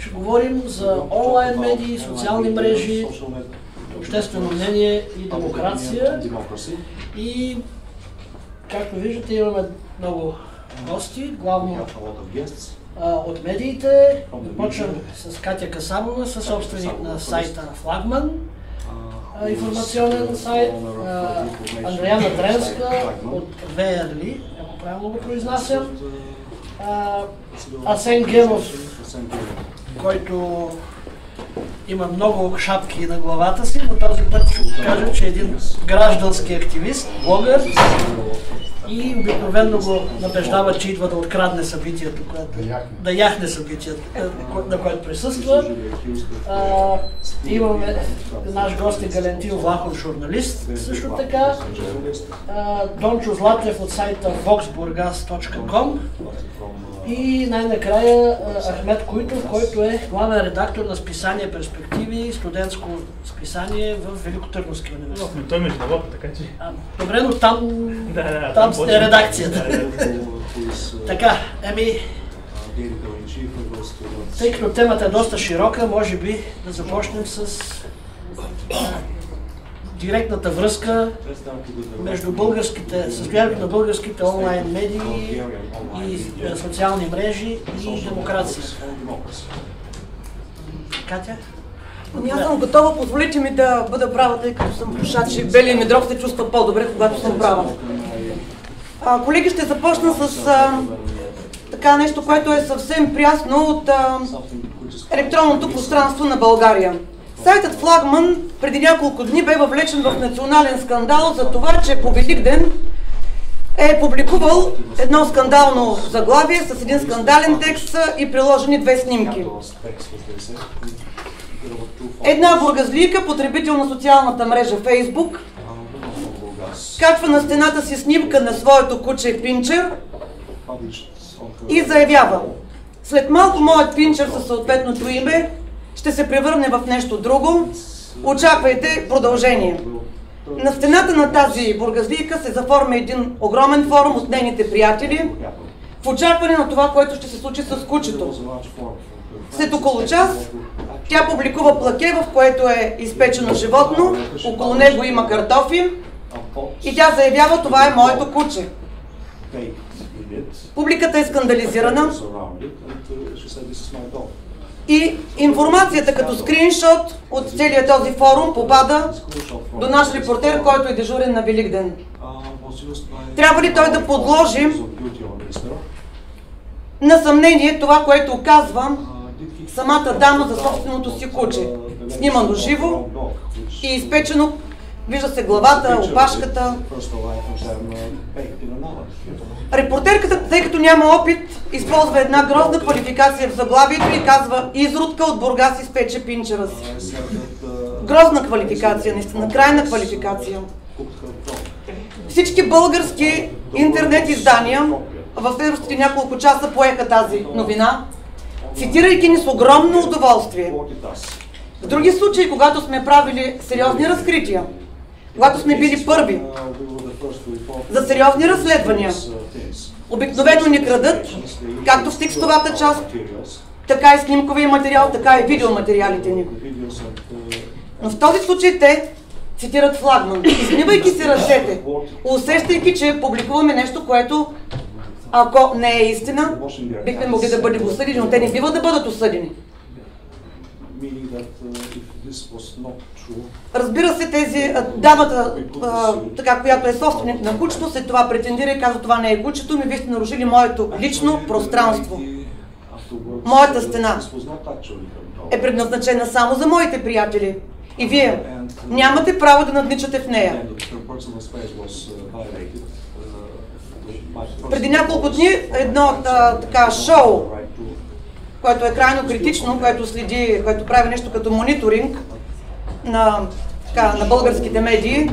Ще говорим за онлайн медии, социални мрежи, обществено мнение и демокрация. И както виждате, имаме много гости, главно от медиите. Почвам с Катя Касабова, съсобственик на сайта Флагман, информационен сайт, Андреяна Дренска от VRL, ако правилно го произнасям, Асен Генов, който има много шапки на главата си, но този път ще кажа, че е един граждански активист, блогър и обикновено го набеждава, че идва да открадне събитието, да яхне събитието, на което присъства. Имаме наш гост е Галентин Влахов, журналист, също така. Дончо Златев от сайта voxburgas.com и най-накрая Ахмед Куйтов, който е главен редактор на списание Перспективи, студентско списание в Великотърновския университет. Той ме ждава, така че... Добре, но там е редакцията. Така, тъй като темата е доста широка, може би да започнем с директната връзка между състоянието на българските онлайн медии и социални мрежи и демокрация. Катя? Аз съм готова, позволите ми да бъда права, тъй като съм пушач и Бели Медров се чувства по-добре, когато съм права. Колеги, ще започна с така нещо, което е съвсем прясно от електронното пространство на България. Сайтът Флагман преди няколко дни бе въвлечен в национален скандал за това, че по Великден е публикувал едно скандално заглавие с един скандален текст и приложени две снимки. Една бургазлийка, потребител на социалната мрежа Facebook, качва на стената си снимка на своето куче Пинчер и заявява: след малко моят Пинчер със съответното име ще се превърне в нещо друго. Очаквайте продължение. На стената на тази бургазлийка се заформя един огромен форум от нейните приятели в очакване на това, което ще се случи с кучето. След около час тя публикува плаке, в което е изпечено животно, около него има картофи и тя заявява: това е моето куче. Публиката е скандализирана и информацията като скриншот от целият този форум попада до наш репортер, който е дежурен на Великден. Трябва ли той да подложи на съмнение това, което казва самата дама за собственото си куче? Снимано живо и изпечено, вижда се главата, опашката. Репортерката, тъй като няма опит, използва една грозна квалификация в заглавието и казва: изродка от Бургас изпече пинчера си. Грозна квалификация, наистина, крайна квалификация. Всички български интернет издания в следващите няколко часа поеха тази новина, цитирайки ни с огромно удоволствие. В други случаи, когато сме правили сериозни разкрития, когато сме били първи за сериозни разследвания, обикновено ни крадат, както в текстовата част, така и снимковия материал, така и видеоматериалите ни. Но в този случай те цитират Флагман, измивайки си ръцете, усещайки, че публикуваме нещо, което, ако не е истина, бихме могли да бъдем осъдени, но те не биват да бъдат осъдени. Разбира се, дамата, която е собственик на кучето, след това претендира и казва: това не е кучето ми, вие сте нарушили моето лично пространство. Моята стена е предназначена само за моите приятели и вие нямате право да надничате в нея. Преди няколко дни едно шоу, което е крайно критично, което прави нещо като мониторинг на българските медии,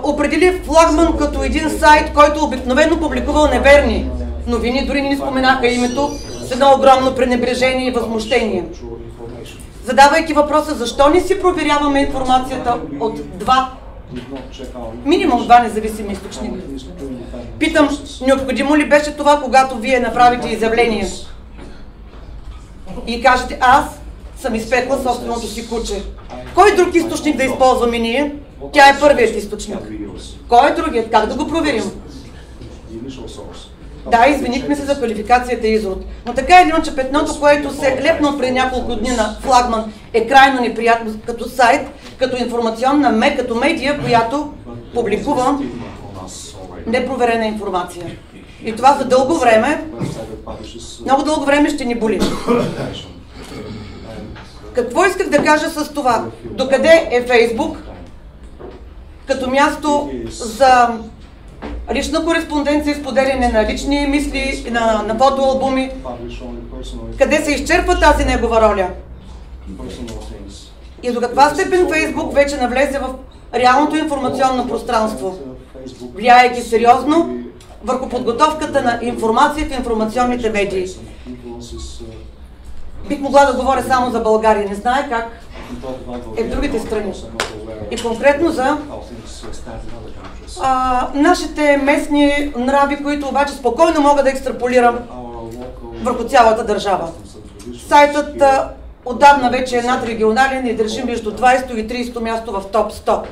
определи Флагман като един сайт, който обикновено публикувал неверни новини, дори не споменаха името, с едно огромно пренебрежение и възмущение. Задавайки въпроса: защо не си проверяваме информацията от минимум два независими източника? Питам: необходимо ли беше това, когато вие направите изявление? и кажете, аз съм изпекла собственото си куче. Кой друг източник да използваме ние? Тя е първият източник. Кой е другият? Как да го проверим? Да, извинихме се за квалификацията изрод. Но така или иначе петното, което се лепна преди няколко дни на Флагман, е крайно неприятно като сайт, като информационна като медия, която публикува непроверена информация. И това за дълго време, много дълго време ще ни боли. Какво исках да кажа с това? Докъде е Фейсбук като място за лична кореспонденция, споделяне на лични мисли, на фотоалбуми? Къде се изчерпва тази негова роля? И до каква степен Фейсбук вече навлезе в реалното информационно пространство, влияйки сериозно върху подготовката на информация в информационните медии? Бих могла да говоря само за България, не знае как е в другите страни. И конкретно за нашите местни нрави, които обаче спокойно мога да екстраполирам върху цялата държава. Сайтът отдавна вече е надрегионален и държи между 20 и 30 място в топ 100.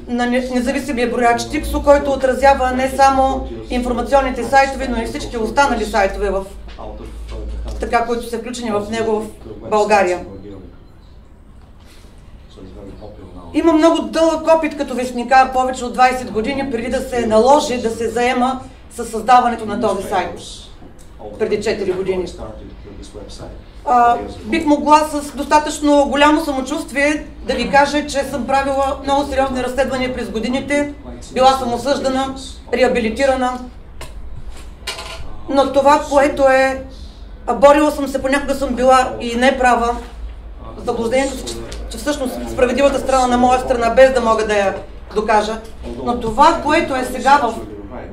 На независимия брояч Тиксо, който отразява не само информационните сайтове, но и всички останали сайтове, така, които са включени в него в България. Има много дълъг опит като вестникар, повече от 20 години, преди да се наложи да се заема със създаването на този сайт. Преди 4 години. Бих могла с достатъчно голямо самочувствие да ви кажа, че съм правила много сериозни разследвания през годините. Била съм осъждана, реабилитирана. Но това, което е... Борила съм се, понякога съм била и неправа. Заблуждението, че всъщност справедливата страна на моя страна, без да мога да я докажа. Но това, което е сега в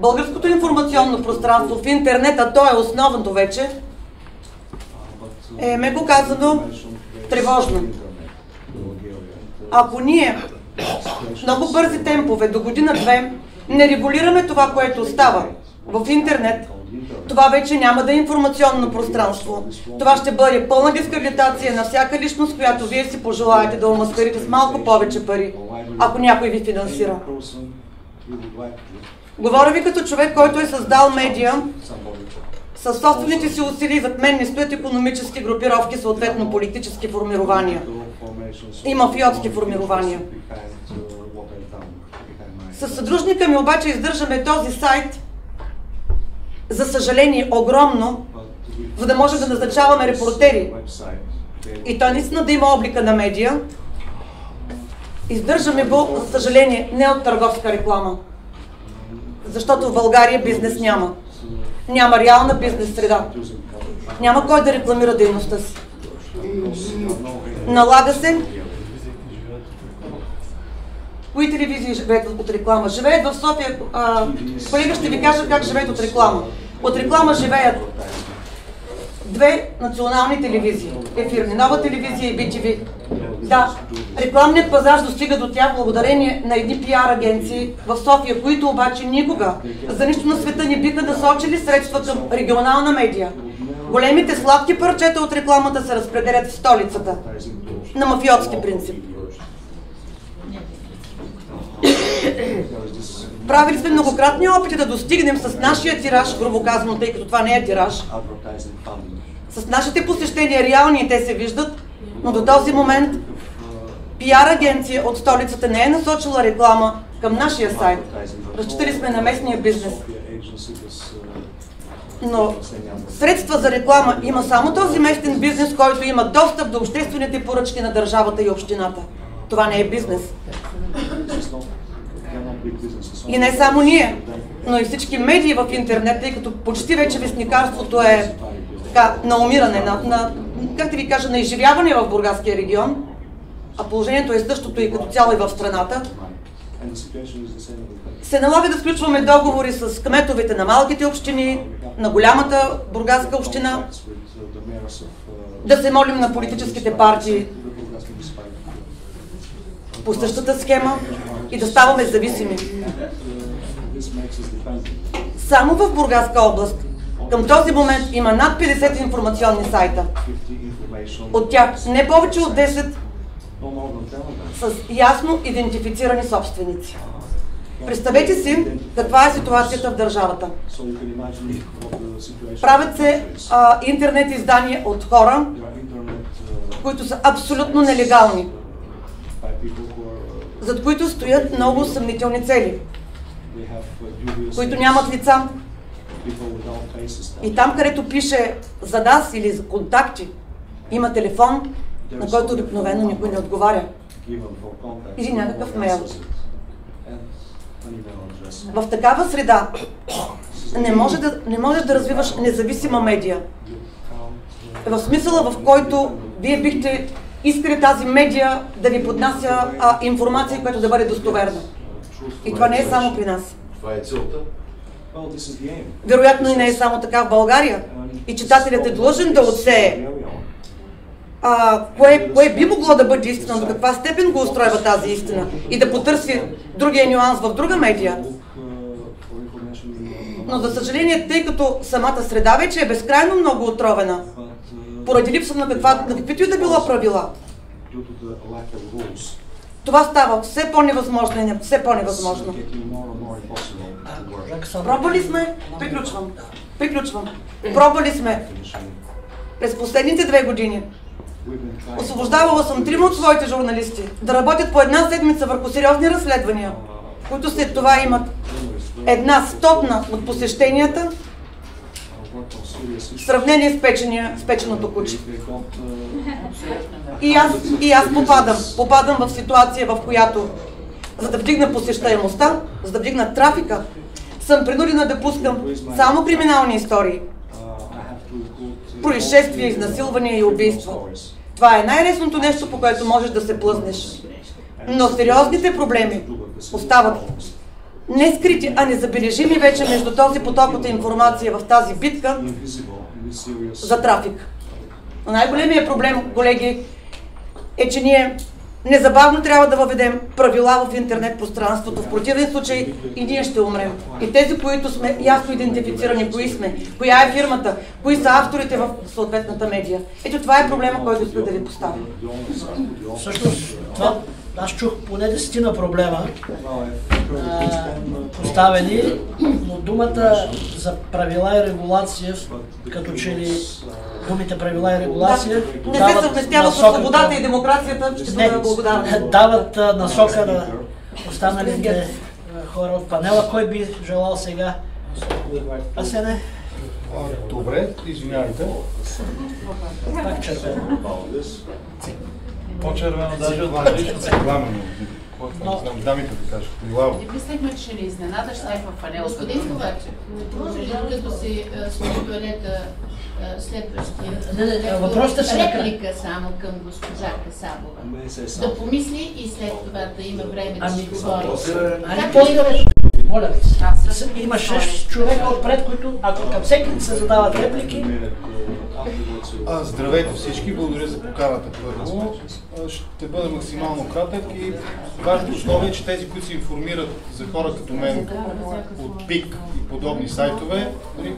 българското информационно пространство, в интернет, а то е основното вече, е, меко казано, тревожно. Ако ние много бързи темпове, до година-две, не регулираме това, което става в интернет, това вече няма да е информационно пространство. Това ще бъде пълна дискредитация на всяка личност, която вие си пожелаете да омаскарите с малко повече пари, ако някой ви финансира. Говоря ви като човек, който е създал медия, със собствените си усилия, зад мен не стоят икономически групировки, съответно политически формирования и мафиотски формирования. С съдружника ми обаче издържаме този сайт, за съжаление огромно, за да можем да назначаваме репортери. И той наистина да има облика на медия. Издържаме го, за съжаление, не от търговска реклама. Защото в България бизнес няма. Няма реална бизнес среда. Няма кой да рекламира дейността си. Налага се. Кои телевизии живеят от реклама? Живеят в София. Колега ще ви кажа как живеят от реклама. От реклама живеят две национални телевизии, ефирни, Нова телевизия и BTV. Да, рекламният пазар достига до тях благодарение на едни пиар агенции в София, които обаче никога за нищо на света не биха насочили средства към регионална медия. Големите сладки парчета от рекламата се разпределят в столицата на мафиотски принцип. Правили сме многократни опити да достигнем с нашия тираж, грубо казано, тъй като това не е тираж, с нашите посещения реални и те се виждат, но до този момент пиар агенция от столицата не е насочила реклама към нашия сайт. Разчитали сме на местния бизнес. Но средства за реклама има само този местен бизнес, който има достъп до обществените поръчки на държавата и общината. Това не е бизнес. И не само ние, но и всички медии в интернет, тъй като почти вече вестникарството е така, на умиране, как да ви кажа, на изживяване в Бургаския регион, а положението е същото и като цяло и в страната, се налага да сключваме договори с кметовете на малките общини, на голямата бургаска община, да се молим на политическите партии по същата схема и да ставаме зависими. Само в Бургаска област, Към този момент има над 50 информационни сайта. От тях не повече от 10 с ясно идентифицирани собственици. Представете си каква е ситуацията в държавата. Правят се интернет издания от хора, които са абсолютно нелегални, зад които стоят много съмнителни цели, които нямат лица. И там, където пише за нас или за контакти, има телефон, на който обикновено никой не отговаря. Или някакъв мейл. В такава среда не можеш да развиваш независима медия. В смисъла, в който вие бихте искали тази медия да ви поднася информация, която да бъде достоверна. И това не е само при нас. Това е целта. Вероятно и не е само така в България. И читателят е длъжен да отсее кое би могло да бъде истина, до каква степен го устройва тази истина и да потърси другия нюанс в друга медия. Но за съжаление, тъй като самата среда вече е безкрайно много отровена, поради липса на каквито и да било правила, това става все по-невъзможно и все по-невъзможно. Пробвали сме, приключвам, пробвали сме през последните 2 години. Освобождавала съм 3 от своите журналисти да работят по 1 седмица върху сериозни разследвания, които след това имат 1/100 от посещенията в сравнение с печеното куче. И аз попадам в ситуация, в която, за да вдигна посещаемостта, за да вдигна трафика, съм принудена да пускам само криминални истории, произшествия, изнасилвания и убийства. Това е най-лесното нещо, по което можеш да се плъзнеш. Но сериозните проблеми остават не скрити, а незабележими вече между този поток от информация в тази битка за трафик. Но най-големият проблем, колеги, е, че ние незабавно трябва да въведем правила в интернет пространството. В противен случай и ние ще умрем. И тези, които сме ясно идентифицирани, кои сме, коя е фирмата, кои са авторите в съответната медия. Ето това е проблема, който искам да ви поставя. Всъщност, аз чух поне 10 проблема поставени, но думата за правила и регулация, като че ли думите правила и регулация не се съвместяват с свободата и демокрацията, ще бъда благодарна. Дават насока на останалите хора от панела. Кой би желал сега? Асене? Добре, извинявайте. Пак червено. По-червено даже от това лично се пламено. Дамите да кажат. Не мислехме, че ще ни изненадаш някаква фанела. Господин Ковачев, може ли като си сложи туалета следващия реплика само към госпожа Касабова? Да помисли и след това да има време да си говори. Моля ви, има 6 човека отпред, които ако към всеки се задават реплики. Здравейте всички, благодаря за поканата първо. Ще бъда максимално кратък и важното условие е, че тези, които се информират за хора като мен от ПИК и подобни сайтове,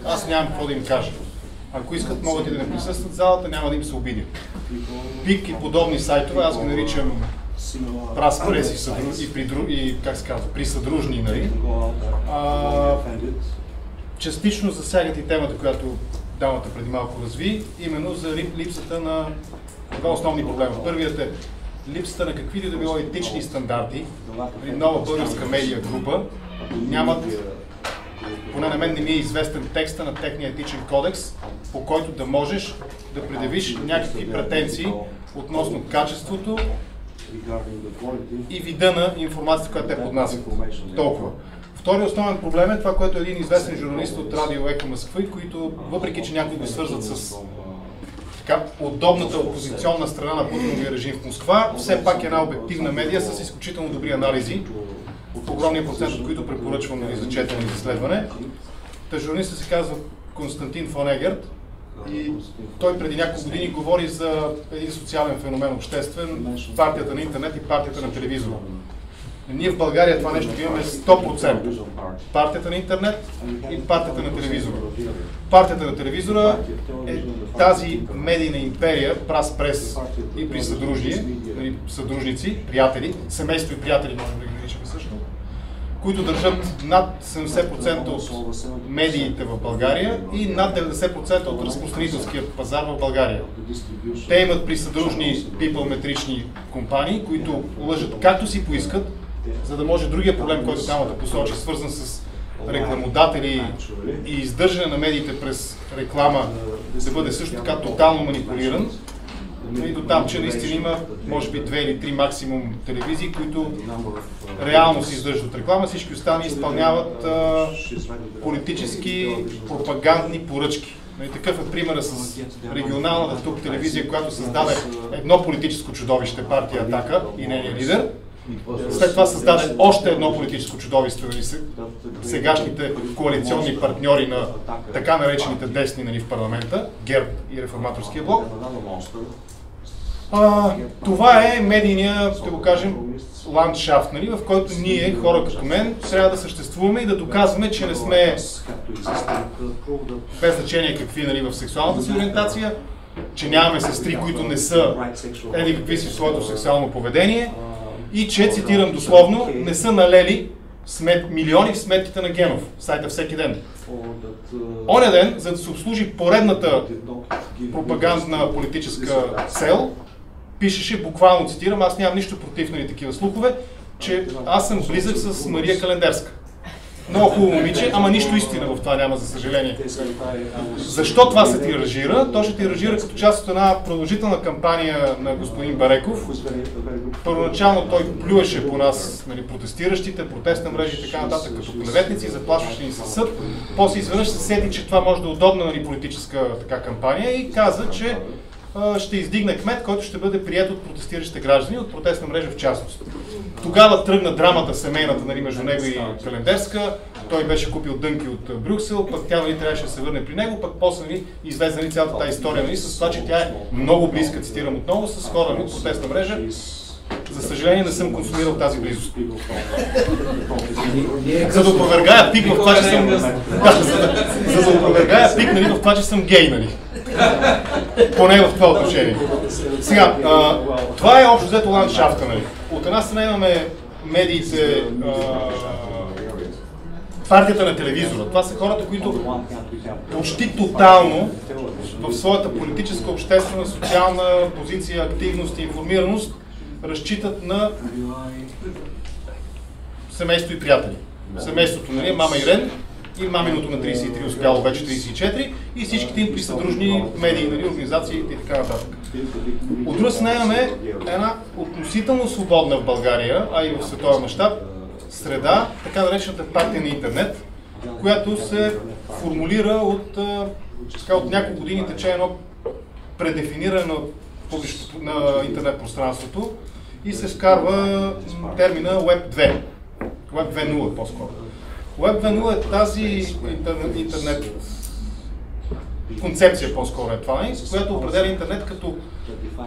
аз нямам какво да им кажа. Ако искат, могат и да не присъстват в залата, няма да им се обидя. ПИК и подобни сайтове, аз ги наричам праспрес и как се казва, присъдружни, нали? Частично засягат и темата, която дамата преди малко разви, именно за липсата на 2 основни проблема. Първият е липсата на каквито да било етични стандарти. Нова българска медия група нямат, поне на мен не ми е известен текста на техния етичен кодекс, по който да можеш да предявиш някакви претенции относно качеството и вида на информацията, която те поднасят. Толкова. Вторият основен проблем е това, което е един известен журналист от Радио Еко Москва, които, въпреки че някои го свързват с удобната опозиционна страна на Путиновия режим в Москва, все пак е една обективна медия с изключително добри анализи, огромния процент от които препоръчвам за четене и изследване. Журналистът се казва Константин фон Егерт и той преди няколко години говори за един социален феномен обществен, партията на интернет и партията на телевизора. Ние в България това нещо имаме 100%. Партията на интернет и партията на телевизора. Партията на телевизора е тази медийна империя, прас-прес и при съдружници, приятели, семейство и приятели, можем да ги наричаме също, които държат над 70% от медиите в България и над 90% от разпространителския пазар в България. Те имат присъдружни пипълметрични компании, които лъжат както си поискат, за да може другия проблем, който там да посочи, свързан с рекламодатели и издържане на медиите през реклама, да бъде също така тотално манипулиран. И до там, че наистина има, може би, 2 или 3 максимум телевизии, които реално се издържат от реклама, всички останали изпълняват политически, пропагандни поръчки. И такъв е примера с регионалната тук телевизия, която създаде едно политическо чудовище, партия Атака и нейният лидер. След това създаде още едно политическо чудовище, сегашните коалиционни партньори на така наречените десни в парламента, ГЕРБ и Реформаторския блок. Това е медийния, ще го кажем, ландшафт, в който ние, хора като мен, трябва да съществуваме и да доказваме, че не сме без значение какви в сексуалната си ориентация, че нямаме сестри, които не са какви си в своето сексуално поведение и че, цитирам дословно, не са налели милиони в сметките на Генов, сайта Всеки ден. Оня ден, за да се обслужи поредната пропагандна политическа цел, пишеше, буквално цитирам, аз нямам нищо против такива слухове, че аз съм близък с Мария Календерска. Много хубаво момиче, ама нищо истина в това няма, за съжаление. Защо това се тиражира? То ще тиражира като част от една продължителна кампания на господин Бареков. Първоначално той плюеше по нас, протестиращите, протестна мрежа и така нататък, като клеветници, заплашваше ни със съд. После изведнъж се сети, че това може да е удобна политическа кампания и каза, че ще издигне кмет, който ще бъде приет от протестиращите граждани, от протестна мрежа в частност. Тогава тръгна драмата семейната между него и Календерска. Той беше купил дънки от Брюксел, пък тя трябваше да се върне при него, пък после излезе цялата тази история с това, че тя е много близка, цитирам отново, с хора от протестна мрежа. За съжаление не съм консумирал тази близост. За да опровергая пик в това, че съм... За да опровергая пик в това, че съм гей, Поне в това отношение. Сега, това е общо взето ландшафта, От една страна имаме медиите, партията на телевизора. Това са хората, които почти тотално в своята политическа, обществена, социална позиция, активност и информираност разчитат на семейство и приятели. Семейството, мама Ирен и маминото на 33, успяло вече 34 и всичките им присъдружни медии, организации и така нататък. От друга страна имаме една относително свободна в България, а и в световен мащаб, среда, така наречената партия на интернет, която се формулира от няколко години тече едно предефиниране на интернет пространството и се вкарва термина Web 2. Web 2.0 по-скоро. Web 2.0 е тази интернет концепция по-скоро е това, която определя интернет като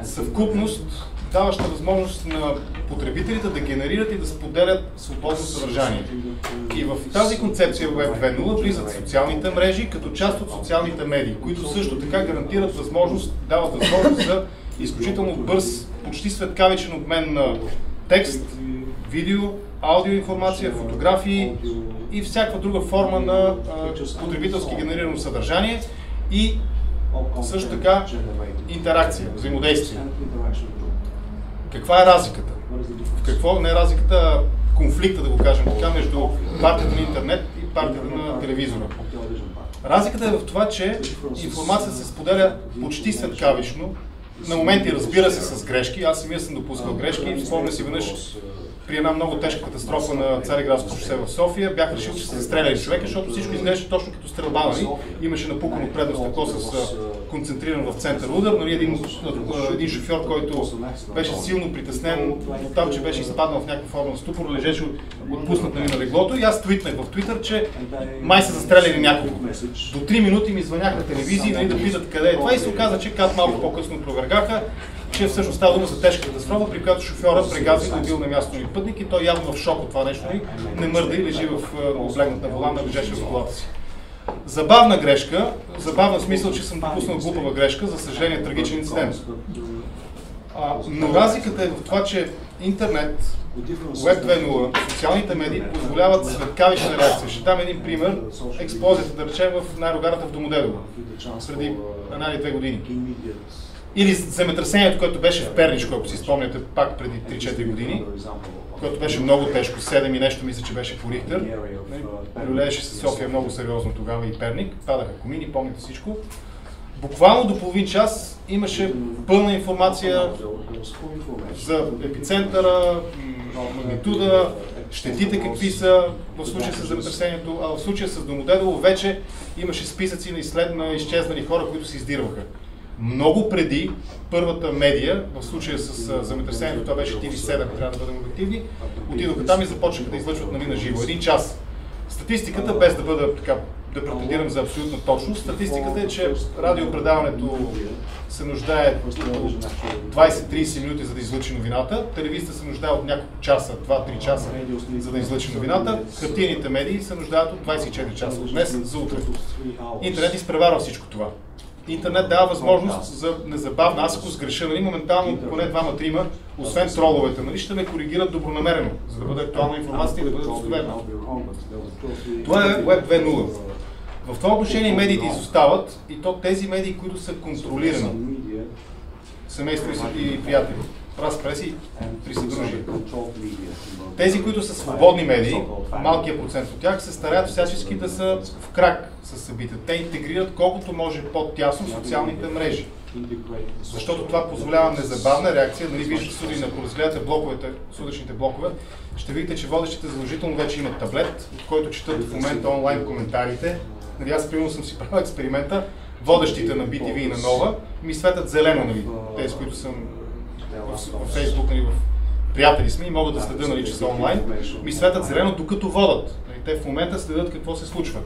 съвкупност, даваща възможност на потребителите да генерират и да споделят свободно съдържание. И в тази концепция Web 2.0 влизат социалните мрежи като част от социалните медии, които също така гарантират възможност, дават възможност за изключително бърз, почти светкавичен обмен на текст, видео, аудиоинформация, фотографии и всякаква друга форма на потребителски генерирано съдържание и също така интеракция, взаимодействие. Каква е разликата? Какво не е разликата, конфликта, да го кажем така, между партията на интернет и партията на телевизора? Разликата е в това, че информацията се споделя почти светкавично, на моменти, разбира се, с грешки. Аз самия съм допускал грешки. Спомня си веднъж при една много тежка катастрофа на Цариградско шосе в София, бях решил, че се стреляли човека, защото всичко изглеждаше точно като стрелба. Имаше напукано предно стъкло с концентриран в център удар, един шофьор, който беше силно притеснен от там, че беше изпаднал в някаква форма на ступор, лежеше отпуснат на леглото и аз твитнах в Твитър, че май са застреляли няколко. До 3 минути ми звъняха телевизии да питат къде е това и се оказа, че малко по-късно провергаха, че всъщност става дума за тежка катастрофа, при която шофьора прегази да бил на място на пътник и той явно в шок от това нещо не мърда и лежи в облегнат на волана, лежеше в колата си. Забавна грешка, забавна в смисъл, че съм допуснал глупава грешка, за съжаление трагичен инцидент. Но разликата е в това, че интернет, Web 2.0, социалните медии позволяват светкавична реакция. Ще дам един пример. Експлозията, да речем, в най-рогарата в Домодедово, преди 1 или 2 години. Или земетресението, което беше в Перничко, ако си спомняте, пак преди 3-4 години, което беше много тежко, 7 и нещо, мисля, че беше по Рихтер. Люлееше се София много сериозно тогава и Перник, падаха комини, помните всичко. Буквално до половин час имаше пълна информация за епицентъра, магнитуда, щетите какви са в случая с земетресението, а в случая с Домодедово вече имаше списъци на изчезнали хора, които се издирваха. Много преди първата медия, в случая с земетресението, това беше TV7, трябва да бъдем обективни, отидоха там и започнаха да излъчват на живо. 1 час. Статистиката, без да бъда така, да претендирам за абсолютна точност, статистиката е, че радиопредаването се нуждае от 20-30 минути, за да излъчи новината, телевизията се нуждае от няколко часа, 2-3 часа, за да излъчи новината, хартийните медии се нуждаят от 24 часа от днес за утре. Интернет изпреварва всичко това. Интернет дава възможност за незабавно, аз ако сгреша, нали, моментално поне 2-3, освен троловете, нали, ще ме коригират добронамерено, за да бъде актуална информация и да бъде достоверна. Това е Web 2.0. В това отношение медиите изостават и то тези медии, които са контролирани, семейство и приятели, преси при съдружие. Тези, които са свободни медии, малкият процент от тях, се стараят всячески да са в крак с събитията. Те интегрират колкото може по-тясно социалните мрежи. Защото това позволява незабавна реакция. Нали, виждате судени, ако разгледате судъчните блокове, ще видите, че водещите задължително вече имат таблет, от който четат в момента онлайн коментарите. Нали, аз примерно съм си правил експеримента, водещите на BTV и на Нова ми светят зелено, нали, тези, които съм в Facebook, нали, в приятели сме и могат да следят, нали, че са онлайн, ми светят зелено, докато водят. Нали, те в момента следят какво се случва.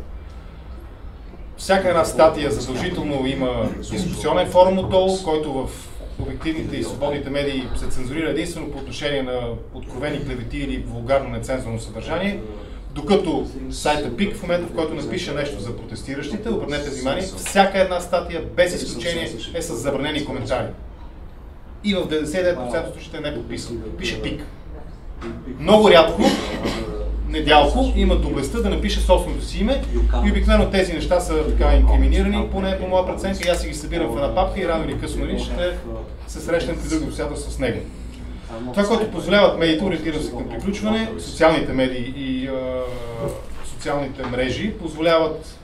Всяка една статия задължително има дискусионен форум от долу, който в обективните и свободните медии се цензурира единствено по отношение на откровени клевети или вулгарно нецензурно съдържание, докато сайта ПИК в момента, в който напише нещо за протестиращите, обърнете внимание, всяка една статия без изключение е с забранени коментари. И в 99% от случаите не е подписан. Пише ПИК. Много рядко, недялко, има доблестта да напише собственото си име и обикновено тези неща са така инкриминирани, поне по моя преценка, и аз си ги събирам в една папка и рано или късно ще се срещнем при други обстоятелства с него. Това, което позволяват медиите, ориентирам се към приключване, социалните медии и социалните мрежи позволяват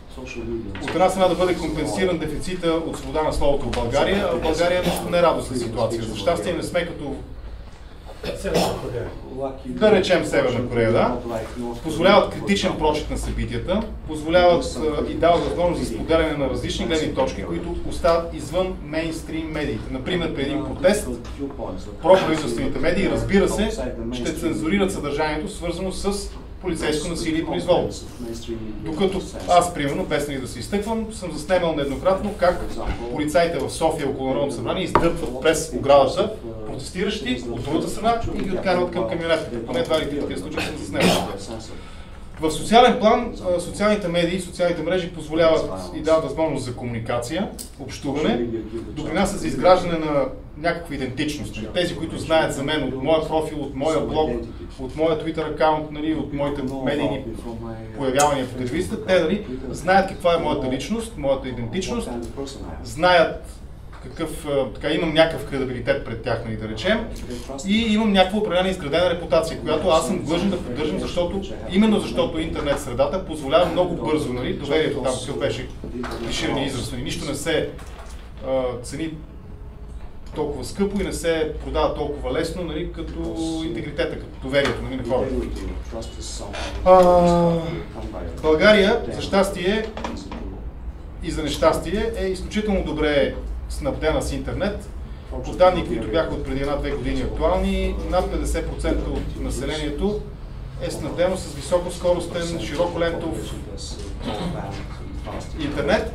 от една страна да бъде компенсиран дефицита от свобода на словото в България, а в България е нещо нерадостна ситуация. За щастие не сме като да речем Северна Корея, да. Позволяват критичен прочит на събитията, позволяват и дават възможност за споделяне на различни гледни точки, които остават извън мейнстрим медиите. Например, при един протест, проправителствените медии, разбира се, ще цензурират съдържанието, свързано с полицейско насилие и произвол. Докато аз, примерно, без да се изтъквам, съм заснемал нееднократно как полицаите в София около Народното събрание издърпват през оградата протестиращи от другата страна и ги откарват към камионетите. Поне 2 или 3 такива случаи съм заснемал. В социален план, социалните медии, социалните мрежи позволяват и дават възможност за комуникация, общуване, допринасят за изграждане на някаква идентичност. Тези, които знаят за мен от моя профил, от моя блог, от моя Twitter акаунт, нали, от моите медийни появявания по телевизията, те, нали, знаят каква е моята личност, моята идентичност, знаят имам някакъв кредибилитет пред тях, нали, да речем, и имам някаква определена изградена репутация, която аз съм длъжен да поддържам, защото интернет средата позволява много бързо, нали, доверието там, какъв беше клиширани израз, нали, нищо не се цени толкова скъпо и не се продава толкова лесно, нали, като интегритета, като доверието, нали, на хората. България, за щастие и за нещастие, е изключително добре снабдена с интернет. По данни, които бяха от преди 1-2 години актуални, над 50% от населението е снабдено с високоскоростен, широколентов интернет.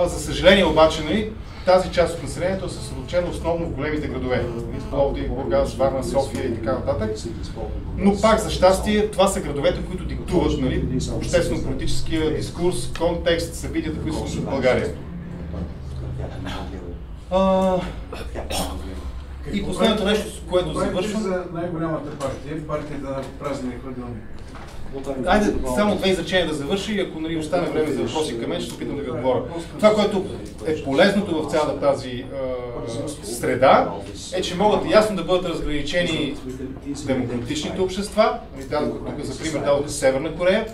За съжаление обаче, тази част от населението е съсредоточена основно в големите градове. Пловдив, Бургас, Варна, София и така нататък. Но пак за щастие, това са градовете, които диктуват, нали, обществено-политическия дискурс, контекст, събитията, които се случват в България. И последното нещо, с което завършвам... за най-голямата партия, партията на празни хладилни. Айде само две изречения да завърши и ако, нали, остане време за въпроси към мен, ще се опитам да ви отговоря. Това, което е полезното в цялата тази среда, е, че могат ясно да бъдат разграничени демократичните общества, тук за пример дадоха Северна Корея,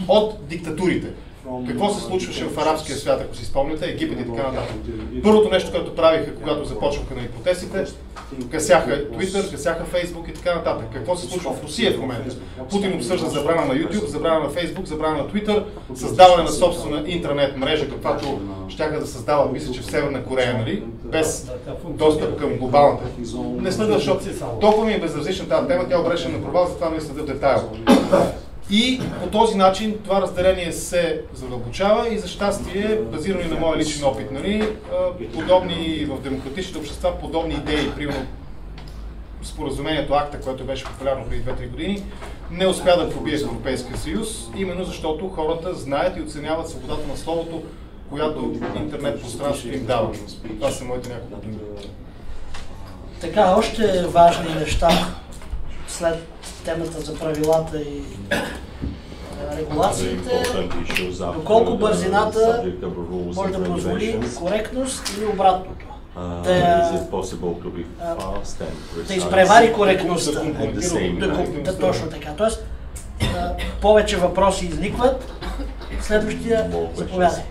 от диктатурите. Какво се случваше в арабския свят, ако си спомняте, Египет и така нататък. Първото нещо, което правиха, когато започваха на протестите, гасяха Twitter, гасяха Facebook и така нататък. Какво се случва в Русия в момента? Путин обсъжда забрана на YouTube, забрана на Facebook, забрана на Twitter, създаване на собствена интернет мрежа, каквато щяха да създават, мисля, че в Северна Корея, нали, без достъп към глобалната. Не следа, защото толкова ми е безразлична тази тема, тя обречена на провал, затова не следа в детайл. И по този начин това разделение се задълбочава и за щастие, базирано и на моя личен опит, нали, подобни в демократичните общества, подобни идеи, примерно споразумението АКТА, което беше популярно преди 2-3 години, не успя да пробие в Европейския съюз, именно защото хората знаят и оценяват свободата на словото, която интернет пространството им дава. Това са моите няколко думи. Така, още важни неща след темата за правилата и регулациите, доколко бързината може да позволи коректност или обратното. Да изпревари коректността. Точно така. Тоест, повече въпроси изникват, следващия заповядай.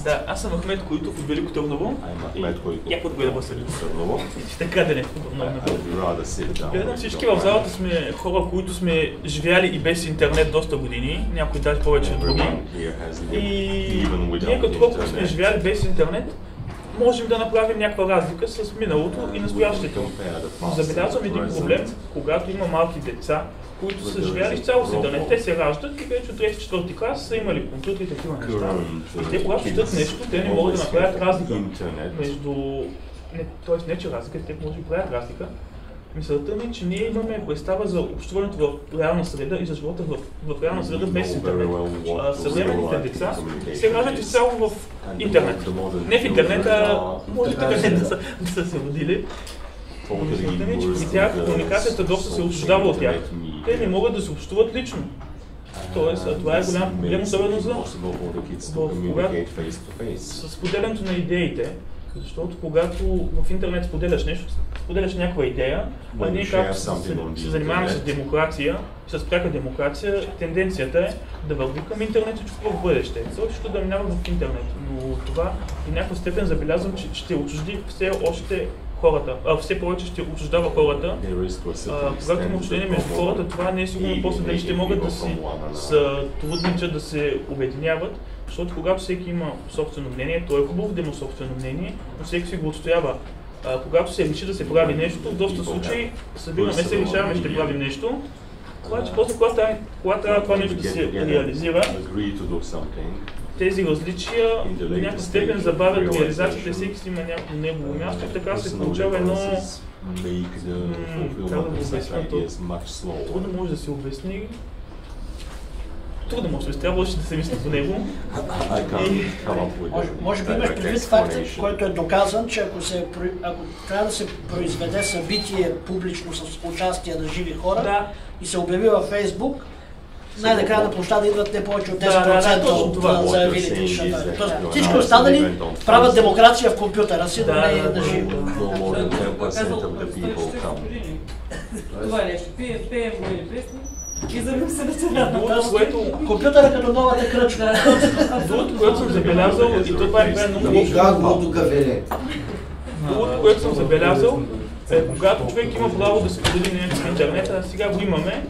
Да, аз съм Ахмед Коитов от Велико Търново. Яко да го да бъсали. Ще така да не гледам всички в залата сме хора, които сме живяли и без интернет доста години, някои даже повече от други. И ние като хора сме живяли без интернет, можем да направим някаква разлика с миналото и настоящето. Забелязвам един проблем, когато има малки деца, които са живяли изцяло с интернет. Те се раждат и вече от 3-4 клас са имали компютри и такива неща. И те когато четат нещо, те не могат да направят разлика между... Тоест не че разлика, те може да правят разлика. Мисълта ми е, че ние имаме представа за общуването в реална среда и за живота в реална среда без интернет. Съвременните деца се раждат изцяло в интернет. Не в интернет, а може така да са се родили. Мисълта ми е, че при тях комуникацията доста се отчуждава от тях. Те не могат да се общуват лично. Тоест, това е голям проблем, особено за с споделянето на идеите. Защото когато в интернет споделяш някаква идея, а ние както се занимаваме с демокрация, с пряка демокрация, тенденцията е да върви към интернет и в бъдеще. Също да минава в интернет. Но това в някаква степен забелязвам, че ще отчужди все повече ще отчуждава хората. Когато има отчуждение между хората, това не е сигурно после дали ще могат да си сътрудничат, да се обединяват. Защото когато всеки има собствено мнение, то е хубаво да има собствено мнение, но всеки си го отстоява. Когато се реши да се прави нещо, в доста случаи събираме се, решаваме, ще правим нещо. Обаче после, когато трябва това нещо да се реализира, тези различия до някаква степен забавят реализацията, всеки си има някакво негово място и така се получава едно... Трудно може да се обясни. Трудно може да се трябва да се мисли по него. Може би имаш предвид факта, който е доказан, че ако трябва да се произведе събитие публично с участие на живи хора и се обяви във Фейсбук, най-накрая на площада идват не повече от 10% от заявилите. Тоест всички останали правят демокрация в компютъра си, но не е на живо. Това е нещо. Пеем го или песни и забим се да се компютъра като новата кръчка. Другото, което съм забелязал, и това е много другото, което съм забелязал, е когато човек има право да се сподели нещо в интернета, сега го имаме.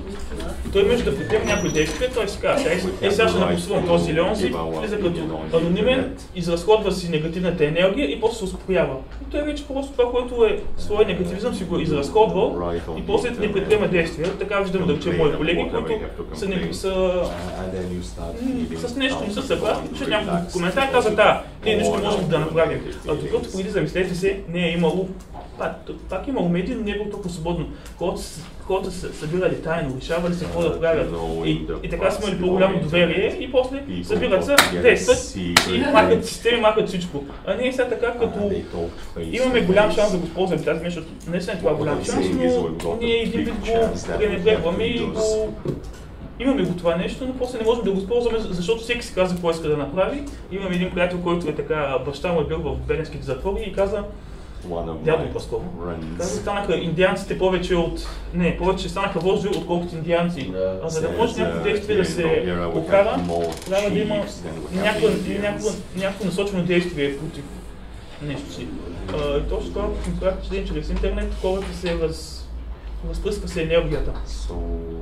той може да предприема някои действия, той си казва, сега ще напусвам този или онзи, влиза като анонимен, изразходва си негативната енергия и после се успокоява. И той вече просто това, което е своя негативизъм, си го изразходвал и после не предприема действия. Така виждаме да речем мои колеги, които с нещо не са съгласни, пишат няколко коментари, казват, ние нищо не можем да направим. А докато преди замислете се, не е имало, пак имало медии, но не е било толкова свободно. Хората са събирали тайно, решавали се какво да правят и така са имали по-голямо доверие и после събират се, действат и махат системи, махат всичко. А не е сега така, като имаме голям шанс да го използваме тази нещо, наистина това е голям шанс, но ние един вид го пренебрегваме и имаме го това нещо, но после не можем да го използваме, защото всеки си казва какво иска да направи. Имаме един приятел, който е така, баща му е бил в Беленските затвори и каза, дядо по-скоро. Каза, станаха индианците повече станаха вожди, отколкото индианци. А за да може някакво действие да се покара, трябва да има някакво насочено действие против нещо си. Точно това ми прави впечатление, че чрез интернет хората се възпръска се енергията.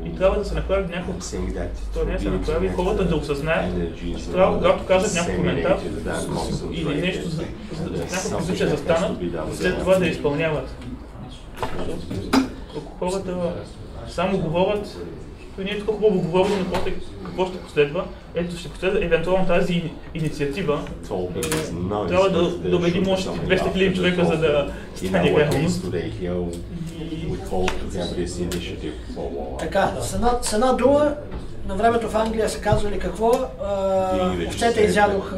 И трябва да се направи някакво... Това не се направи, хората да осъзнаят, че трябва, когато кажат някакъв коментар или нещо за някаква позиция да станат, след това да изпълняват. Ако хората само говорят, то не е така хубаво говорим, но какво ще последва. Ето ще последва евентуално тази инициатива. Трябва да убедим още 200 000 човека, за да стане реалност. Така, с една дума, на времето в Англия са казвали какво, овцете изядох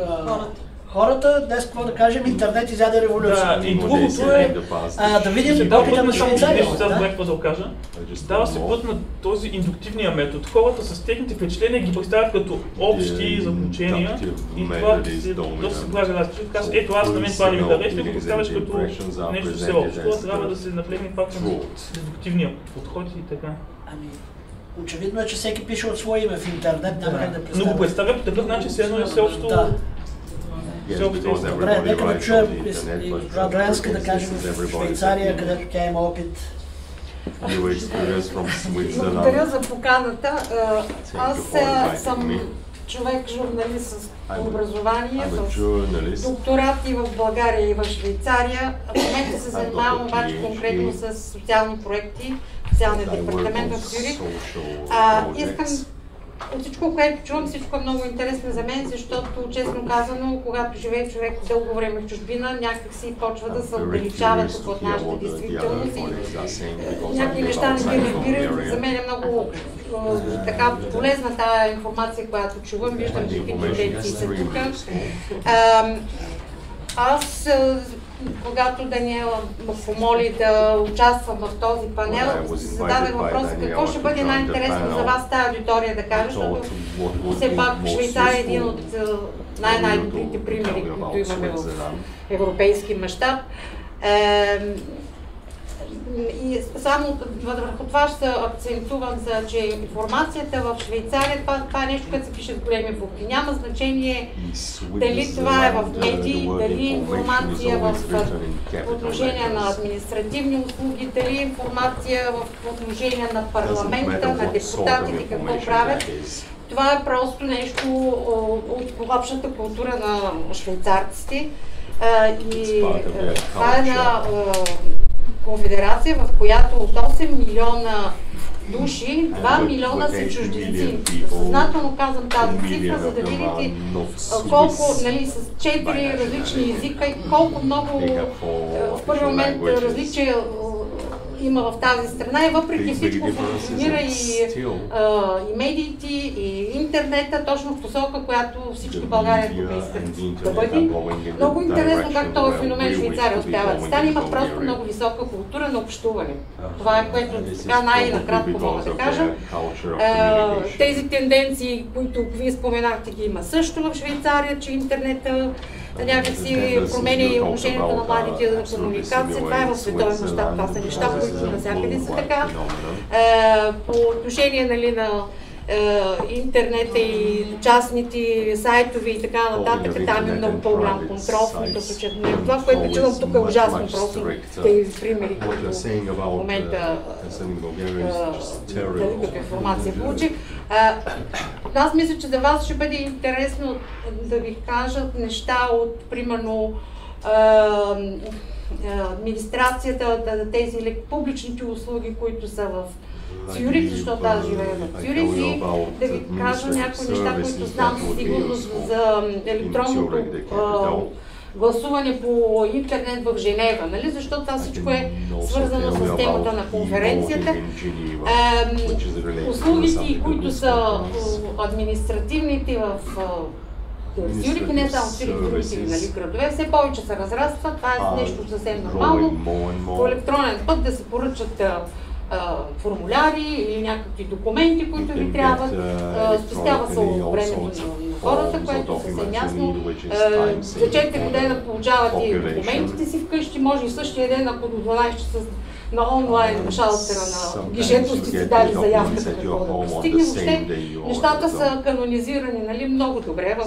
хората, днес какво да кажем, интернет изяде революция. Да, и другото е да видим опита на Швейцария. Дава се път на този индуктивния метод. Хората с техните впечатления ги представят като общи заключения и това доста се прави различно. Казват, ето аз на мен това не ми харесва и го представяш като нещо все общо. Трябва да се наплегне пак на индуктивния подход и така. Очевидно е, че всеки пише от свое име в интернет, няма как да представя. Но го представя по такъв начин, все едно е всеобщо. Добре, нека да чуем и госпожа Доянска да кажем в Швейцария, където тя има опит. Благодаря за поканата. Аз съм човек, журналист с образование, с докторат и в България и в Швейцария. В момента се занимавам обаче конкретно с социални проекти, социалния департамент в Цюрих. Искам от всичко, което чувам, всичко е много интересно за мен, защото, честно казано, когато живее човек дълго време в чужбина, някак си почва да се отдалечава тук от нашата действителност и някакви неща не ги разбирам. За мен е много така полезна тази информация, която чувам. Виждам какви тенденции са тук. Аз, когато Даниела ме помоли да участвам в този панел, зададах въпроса какво ще бъде най-интересно за вас тази аудитория да кажа, защото все пак Швейцария е един от най-добрите примери, които имаме в европейски мащаб. И само върху това ще акцентувам, че информацията в Швейцария, това е нещо, което се пише с големи букви. Няма значение дали това е в медии, дали информация в отношение на административни услуги, дали информация в отношение на парламента, на депутатите, какво правят. Това е просто нещо от общата култура на швейцарците. И това е на конфедерация, в която от 8 милиона души, 2 милиона са чужденци. Съзнателно казвам тази цифра, за да видите колко, нали, с 4 различни езика и колко много в първи момент различия има в тази страна и въпреки всичко функционира и медиите, и интернета, точно в посока, която всички България тук искат да бъде. Много интересно как този феномен Швейцария успява да стане. Има просто много висока култура на общуване. Това е, което така най-накратко мога да кажа. Тези тенденции, които вие споменахте, ги има също в Швейцария, че интернета някакси променя отношението на младите за комуникация. Това е в световен мащаб, това са неща, които навсякъде са така. По отношение, нали, на интернета и частните сайтове и така нататък, там е много по-голям контрол, като че това, което чувам тук е ужасно, просто тези примери, които в момента като информация получих. Аз мисля, че за вас ще бъде интересно да ви кажат неща от, примерно, администрацията, тези публичните услуги, които са в Цюрих, защото аз живея в Цюрих, и да ви кажа някои неща, които знам със сигурност за електронното гласуване по интернет в Женева, нали? Защото това всичко е свързано с темата на конференцията. Услугите, които са административните в Цюрих и не само Цюрих, другите, нали, градове, все повече се разрастват. Това е нещо съвсем нормално. По електронен път да се поръчат формуляри или някакви документи, които ви трябват. Спестява се времето на хората, което е съвсем ясно. За 4 дена получавате документите си вкъщи, може и същия ден, ако до 12 часа на онлайн шалтера на гишето сте си дали заявката какво да постигне. Въобще нещата са канонизирани, нали, много добре в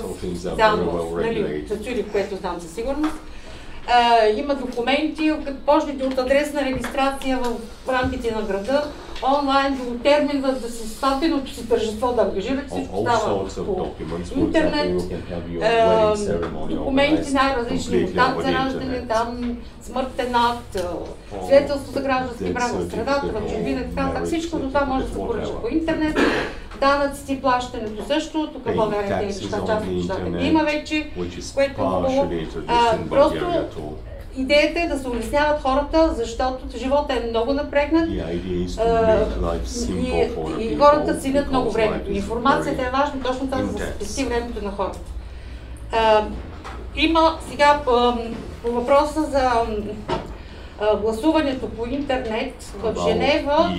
за Цюрих, което знам със сигурност. Има документи, като почнете от адресна регистрация в рамките на града, онлайн до термина да се статеното си тържество, да ангажирате, всичко става по интернет, документи най-различни, от акт за раждане, там смъртен акт, свидетелство за граждански права в средата, в чужбина, така, всичко до това може да се поръча по интернет. Данъците и плащането също, тук в България тези неща, част от нещата ги има вече, което е хубаво. Просто идеята е да се улесняват хората, защото живота е много напрегнат и хората ценят много времето. Информацията е важна точно това, за да се спести времето на хората. Има сега по въпроса за гласуването по интернет в Женева,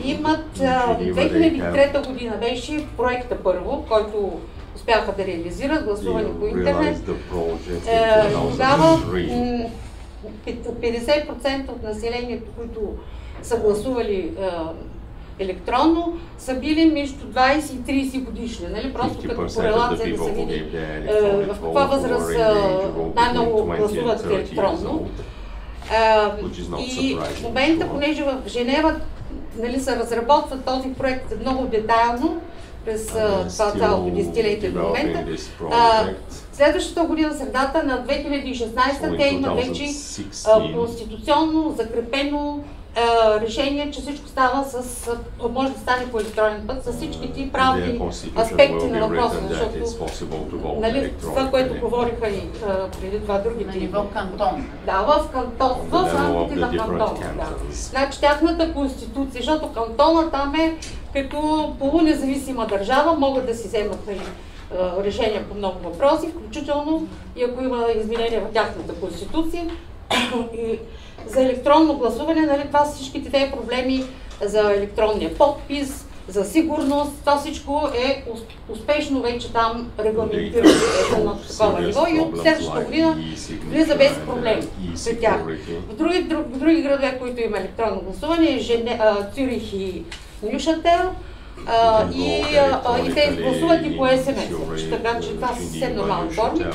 имат 2003 година беше проекта първо, който успяха да реализират гласуване по интернет. Тогава 50% от населението, които са гласували електронно, са били между 20 и 30 годишни. Нали? Просто като корелация да се види в каква възраст най-много гласуват електронно. И в момента, понеже в Женева, нали, се разработва този проект много детайлно през това цялото десетилетие до момента, следващата година, средата на 2016, те има вече конституционно закрепено решение, че всичко става може да стане по електронен път с всички ти правни аспекти на въпроса, защото, нали, това, което говориха и преди това другите. На ниво кантон. Да, в кантон, в рамките на кантон. Да. Значи тяхната конституция, защото кантона там е като полунезависима държава, могат да си вземат, нали, решения по много въпроси, включително и ако има изменения в тяхната конституция. И за електронно гласуване, нали, това са всичките тези проблеми за електронния подпис, за сигурност, това всичко е успешно вече там регламентирано на такова ниво и от следващата година влиза без проблем при тях. В други градове, които има електронно гласуване, Цюрих и Нюшател, и те гласуват и по СМС, така че това са съвсем нормални форми.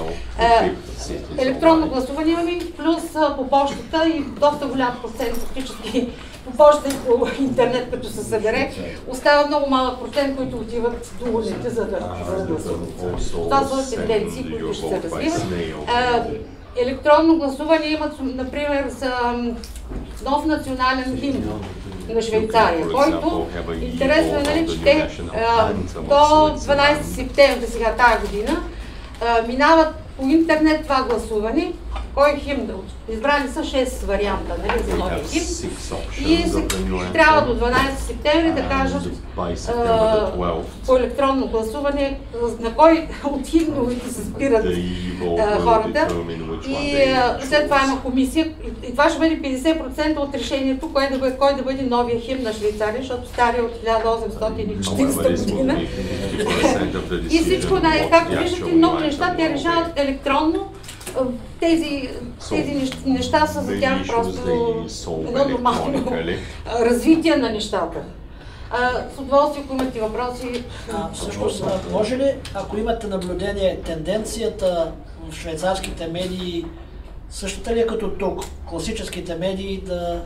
Електронно гласуване имаме, плюс по почтата и доста голям процент фактически по почта и по интернет, като се събере, остава много малък процент, които отиват до улиците, за да гласуват. Това са тенденции, които ще се развиват. Електронно гласуване имат, например, за нов национален химн на Швейцария, който интересно е, нали, че те до 12 септември сега тая година минават по интернет това гласуване, кой химн да избрали са 6 варианта, нали, за новия химн и трябва до 12 септември да кажат по електронно гласуване на кой от химновете се спират хората и след това има комисия и това ще бъде 50% от решението кой да бъде новия химн на Швейцария, защото стария от 1840 година и всичко, както виждате, много неща те решават електронно. Тези неща са за тях просто едно нормално развитие на нещата. С удоволствие, ако имате въпроси. Всъщност, може ли, ако имате наблюдение, тенденцията в швейцарските медии същата ли е като тук? Класическите медии да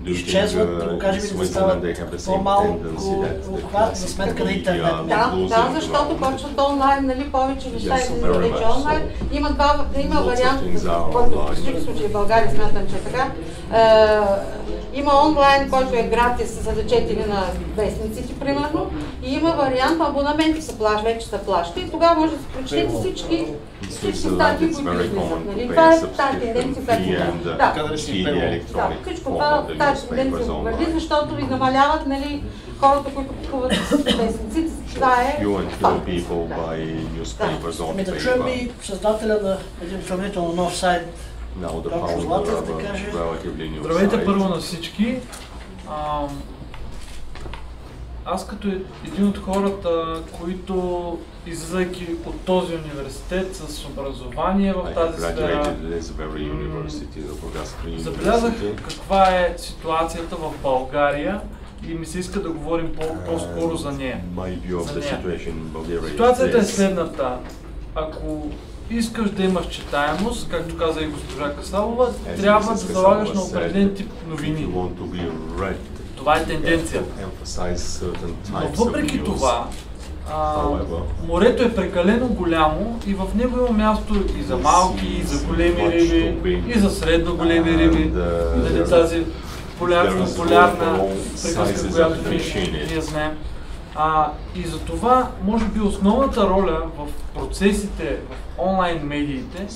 изчезват, да го кажем, и да стават по-малко обхват за сметка на интернет? Да, защото почват онлайн, нали, повече неща и вече онлайн. Има вариант, който в всички случаи в България смятам, че е така. Има онлайн, който е гратис, за да четене на вестниците, примерно, и има вариант, абонаменти вече са плаща и тогава може да се прочетете всички статии, които излизат. Нали? Това е тази тенденция, която всичко това, тази тенденция го върви, защото ви намаляват, нали, хората, които купуват вестниците. Това е факт. Да чуем и създателя на един сравнително нов сайт. Здравейте първо на всички. Аз като един от хората, които излизайки от този университет с образование в тази сфера, забелязах каква е ситуацията в България и ми се иска да говорим по-скоро за нея. Ситуацията е следната. Ако искаш да имаш читаемост, както каза и госпожа Касабова, трябва да залагаш на определен тип новини. Това е тенденцията. Но въпреки това, морето е прекалено голямо и в него има място и за малки, и за големи риби, и за средно големи риби. Тази популярна приказка, която ние знаем. И за това, може би, основната роля в процесите, в онлайн медиите,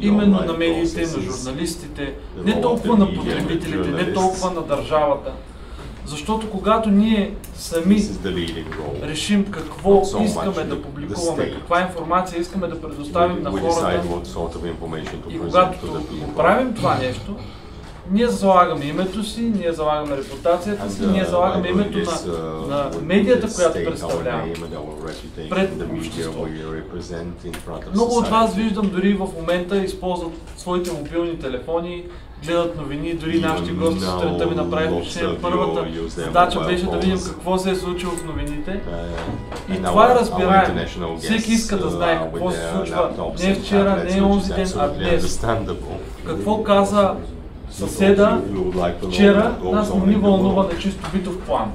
именно на медиите, на журналистите, не толкова на потребителите, не толкова на държавата. Защото когато ние сами решим какво искаме да публикуваме, каква информация искаме да предоставим на хората, и когато го правим това нещо, ние залагаме името си, ние залагаме репутацията си, ние залагаме името на медията, която представляваме пред обществото. Много от вас виждам дори в момента използват своите мобилни телефони, гледат новини, дори нашите гости сутринта ми направи впечатление. Първата задача беше да видим какво се е случило в новините. И това е разбираемо. Всеки иска да знае какво се случва не вчера, не онзи ден, а днес. Какво каза съседа вчера, нас не ни вълнува на чисто битов план.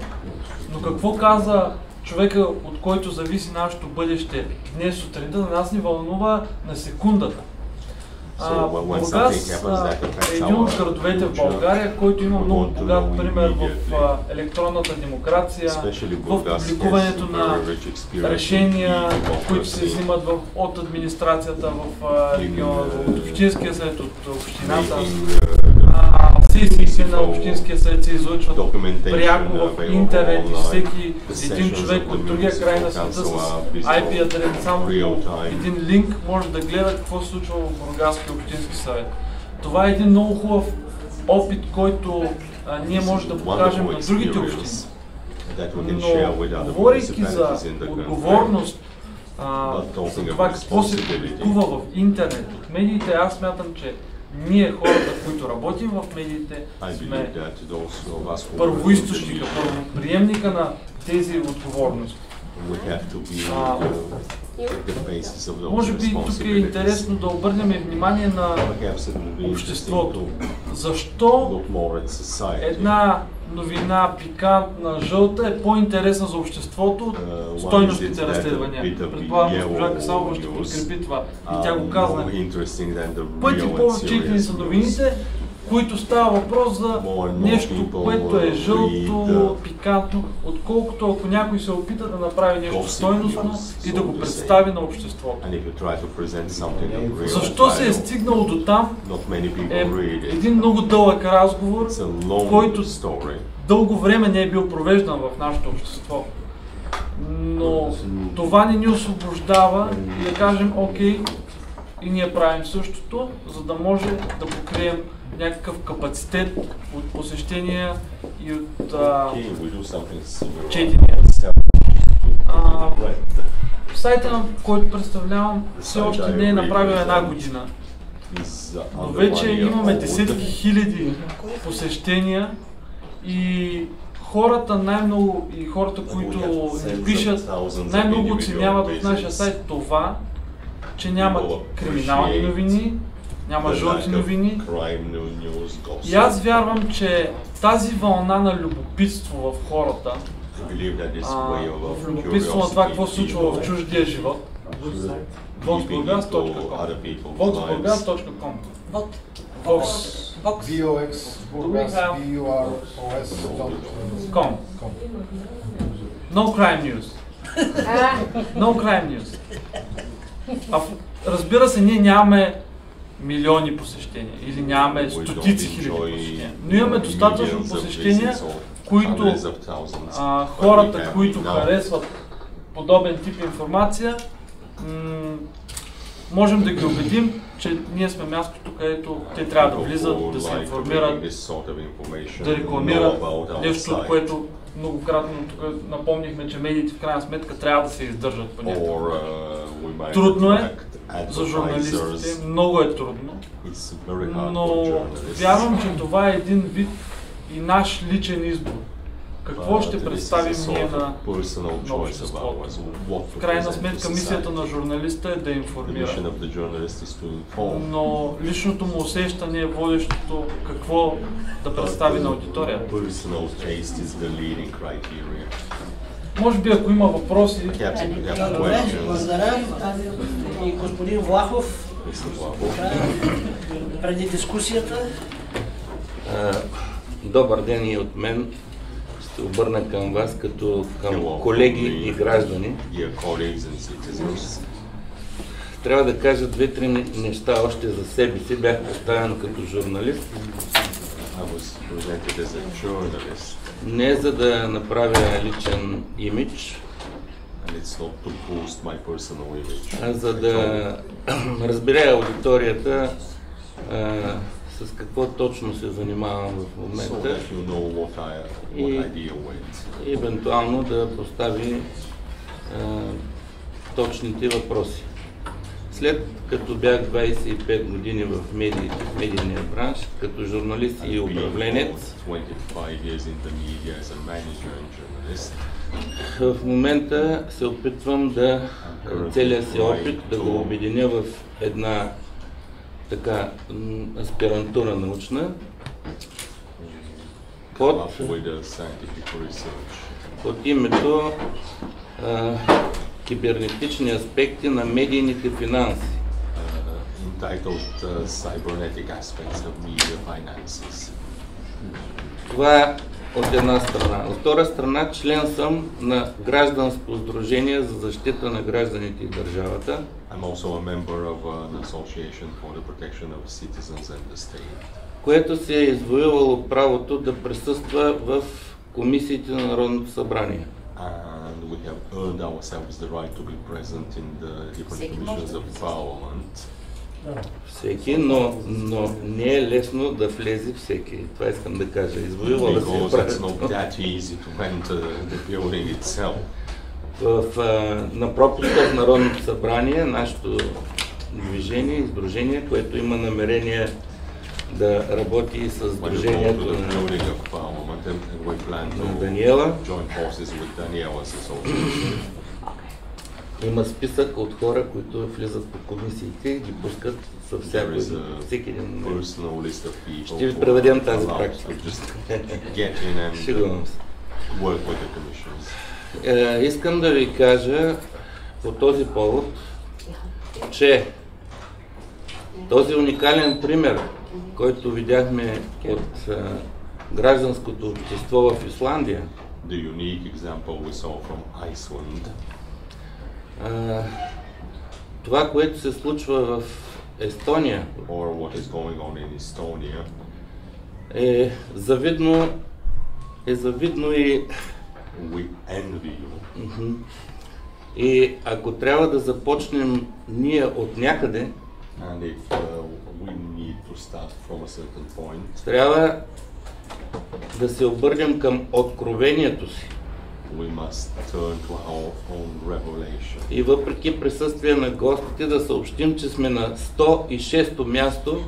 Но какво каза човека, от който зависи нашето бъдеще днес сутринта, на нас ни вълнува на секундата. Бургас е един от градовете в България, който има много богат пример в електронната демокрация, в публикуването на решения, които се взимат от администрацията в региона, от общинския съвет, от общината. Сесиите на общинския съвет се излъчват пряко в интернет и всеки един човек от другия край на света с IP адрес, само един линк може да гледа какво се случва в Бургаския общински съвет. Това е един много хубав опит, който ние можем да покажем на другите общини. Но говорейки за отговорност, за това какво се публикува в интернет от медиите, аз смятам, че ние, хората, които работим в медиите, сме първоизточника, първоприемника на тези отговорности. Може би тук е интересно да обърнем внимание на обществото. Защо една новина, пикантна, жълта е по-интересна за обществото от стойностните разследвания? Предполагам, госпожа Касабова ще подкрепи това. И тя го казва. Пъти повече четени са новините, които става въпрос за нещо, което е жълто, пикантно, отколкото ако някой се опита да направи нещо стойностно и да го представи на обществото. Защо се е стигнало до там е един много дълъг разговор, който дълго време не е бил провеждан в нашето общество. Но това не ни освобождава и да кажем, окей, и ние правим същото, за да може да покрием някакъв капацитет от посещения и от четения. Сайта, на който представлявам, все още не е направил една година, но вече имаме десетки хиляди посещения и хората най-много и хората, които ни пишат, най-много оценяват от нашия сайт това, че няма криминални новини, няма жълти новини. И аз вярвам, че тази вълна на любопитство в хората, в любопитство на това какво се случва в чуждия живот, voxburgas.com. voxburgas.com. No crime news. No crime news. Разбира се, ние нямаме милиони посещения или нямаме стотици хиляди посещения, но имаме достатъчно посещения, които хората, които харесват подобен тип информация, можем да ги убедим, че ние сме мястото, където те трябва да влизат, да се информират, да рекламират нещо, което многократно тук напомнихме, че медиите в крайна сметка трябва да се издържат по някакъв. Трудно е за журналистите, много е трудно, но вярвам, че това е един вид и наш личен избор. Какво ще представим ние на обществото? В крайна сметка мисията на журналиста е да информира, но личното му усещане е водещото какво да представи на аудиторията. Може би ако има въпроси... Благодаря. И господин Влахов, преди дискусията. Добър ден и от мен. Ще обърна към вас като към колеги и граждани. Трябва да кажа две-три неща още за себе си. Бях представен като журналист. Не за да направя личен имидж, а за да разбере аудиторията с какво точно се занимавам в момента и евентуално да постави точните въпроси. След като бях 25 години в медийния бранш, като журналист и управленец, в момента се опитвам да целият си опит да го обединя в една така аспирантура научна под името кибернетични аспекти на медийните финанси. Това е от една страна. От втора страна, член съм на гражданско сдружение за защита на гражданите и държавата. Което се е извоювало правото да присъства в комисиите на Народното събрание. Всеки, но не е лесно да влезе всеки. Това искам да кажа. Извоювал да се на пропуска в Народното събрание, нашето движение и сдружение, което има намерение да работи и с сдружението на Даниела. Има списък от хора, които влизат по комисиите и ги пускат със всеки един момент. Ще ви преведем тази практика. Сигурно се. Искам да ви кажа по този повод, че този уникален пример, който видяхме от гражданското общество в Исландия, това, което се случва в Естония, е завидно и ако трябва да започнем ние от някъде, трябва да се обърнем към откровението си. И въпреки присъствие на гостите да съобщим, че сме на 106-то място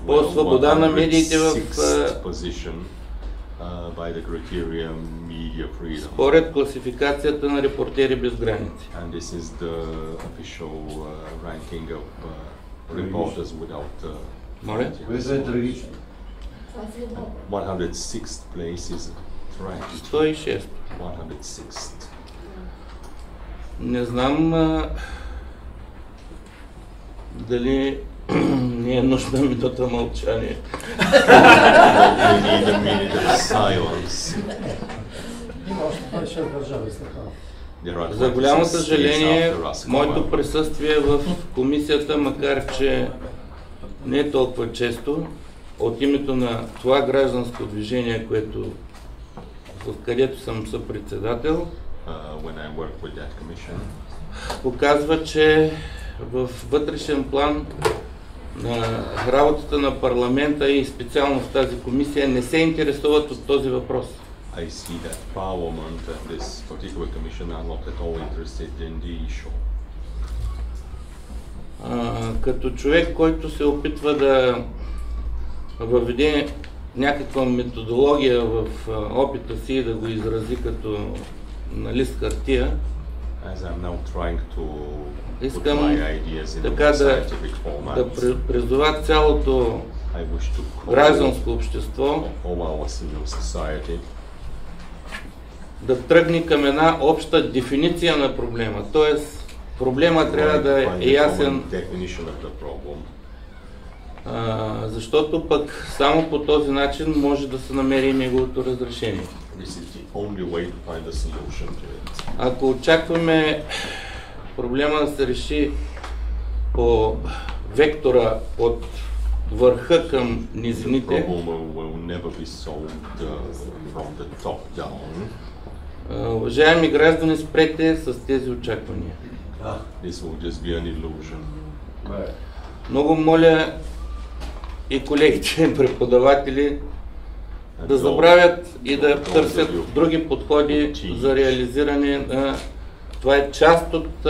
По свобода на медиите в според класификацията на Репортери без граници. And this is the official ranking of reporters without 106th place is ranked. 106. 106th. Не знам дали не е нужна минута мълчание. За голямо съжаление, моето присъствие в комисията, макар че не е толкова често, от името на това гражданско движение, където съм съпредседател, показва, че в вътрешен план на работата на парламента и специално в тази комисия не се интересуват от този въпрос. I see that Parliament and this particular commission are not at all interested in the issue. Като човек, който се опитва да въведе някаква методология в опита си и да го изрази като на лист хартия, искам така да призова цялото гражданско общество да тръгне към една обща дефиниция на проблема. Тоест, проблема трябва да е ясен, защото пък само по този начин може да се намери неговото разрешение. Ако очакваме проблема да се реши по вектора от върха към низините, уважаеми граждани, спрете с тези очаквания. Много моля и колегите преподаватели да забравят и да търсят други подходи за реализиране на... Това е част от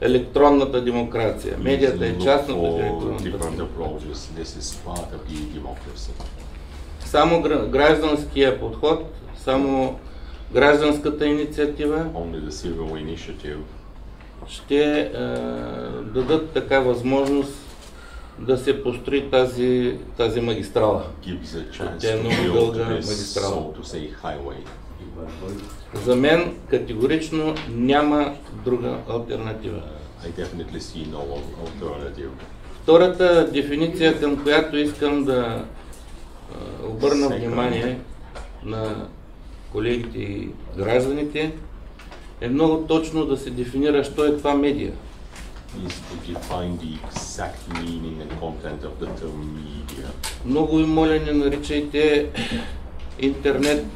електронната демокрация. Медията е част от електронната демокрация. Само гражданския подход, само гражданската инициатива ще дадат така възможност да се построи тази магистрала. Тя е много дълга магистрала. За мен категорично няма друга алтернатива. Втората дефиниция, към която искам да обърна внимание на колегите и гражданите, е много точно да се дефинира що е това медия. Много ви моля, не наричайте интернет,